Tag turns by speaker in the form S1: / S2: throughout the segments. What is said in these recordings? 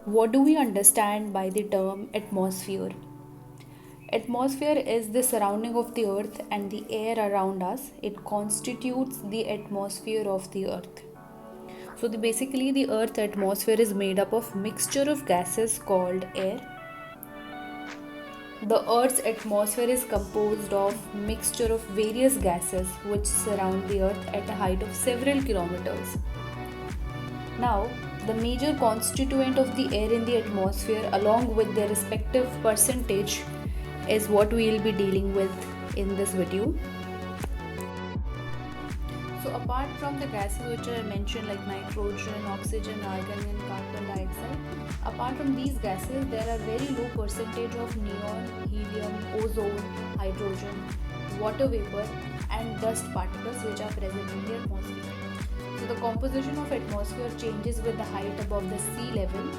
S1: What do we understand by the term atmosphere? Atmosphere is the surrounding of the earth and the air around us. It constitutes the atmosphere of the earth. So basically the earth atmosphere is made up of mixture of gases called air. The earth's atmosphere is composed of mixture of various gases which surround the earth at a height of several kilometers. Now, the major constituent of the air in the atmosphere along with their respective percentage is what we will be dealing with in this video. So apart from the gases which are mentioned like nitrogen, oxygen, argon and carbon dioxide, apart from these gases there are very low percentage of neon, helium, ozone, hydrogen, water vapor and dust particles which are present in the atmosphere. So the composition of atmosphere changes with the height above the sea level,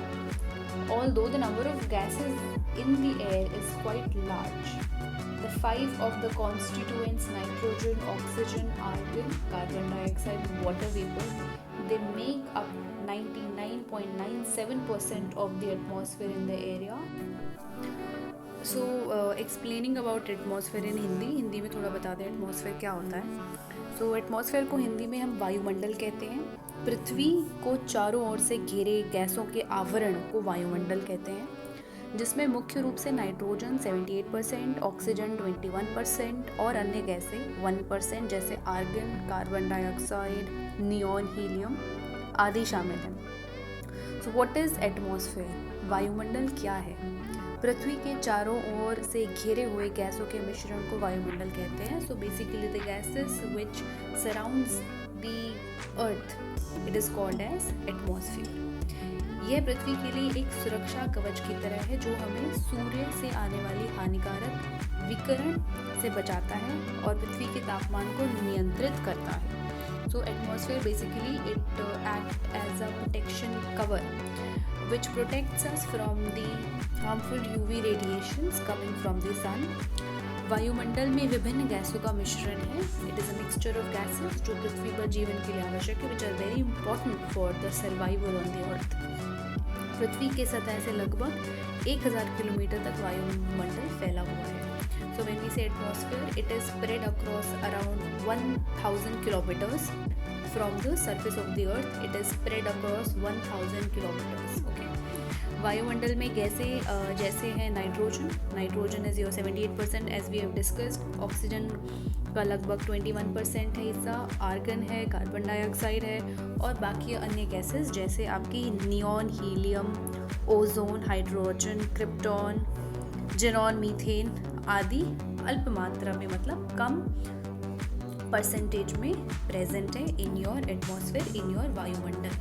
S1: although the number of gases in the air is quite large. The five of the constituents nitrogen, oxygen, argon, carbon dioxide, water vapor they make up 99.97% of the atmosphere in the area. So explaining about atmosphere इन हिंदी में थोड़ा बता दें atmosphere क्या होता है. So atmosphere को हिंदी में हम वायुमंडल कहते हैं. पृथ्वी को चारों ओर से घेरे गैसों के आवरण को वायुमंडल कहते हैं, जिसमें मुख्य रूप से नाइट्रोजन 78%, ऑक्सीजन 21% और अन्य गैसें 1% जैसे argon, carbon dioxide, neon, helium आदि शामिल हैं. So what is atmosphere? वायुमंडल क्या है? पृथ्वी के चारों ओर से घिरे हुए गैसों के मिश्रण को वायुमंडल कहते हैं. So basically the gases which surrounds the earth it is called as atmosphere. यह पृथ्वी के लिए एक सुरक्षा कवच की तरह है जो हमें सूर्य से आने वाली हानिकारक विकिरण से बचाता है और पृथ्वी के तापमान को नियंत्रित करता है. So atmosphere basically it act as a protection cover which protects us from the harmful UV radiations coming from the sun. वायुमंडल में विभिन्न गैसों का मिश्रण है. It is a mixture of gases जो पृथ्वी पर जीवन के लिए आवश्यक है, which are very important for the survival on the earth. पृथ्वी के सतह से लगभग 1000 किलोमीटर तक वायुमंडल फैला हुआ है. सो व्हेन वी से atmosphere it is spread across around 1000 kilometres from the surface of the earth. It is spread across 1000 kilometers. Okay. वायुमंडल में गैसें जैसे हैं nitrogen is your 78% as we have discussed. Oxygen का लगभग 21% है हिस्सा, आर्गन है, कार्बन डाइऑक्साइड है और बाकी अन्य गैसेस जैसे आपकी neon, helium, ozone, hydrogen, krypton, xenon, methane आदि अल्प मात्रा में मतलब कम परसेंटेज में प्रेजेंट है in your atmosphere, in your वायुमंडल.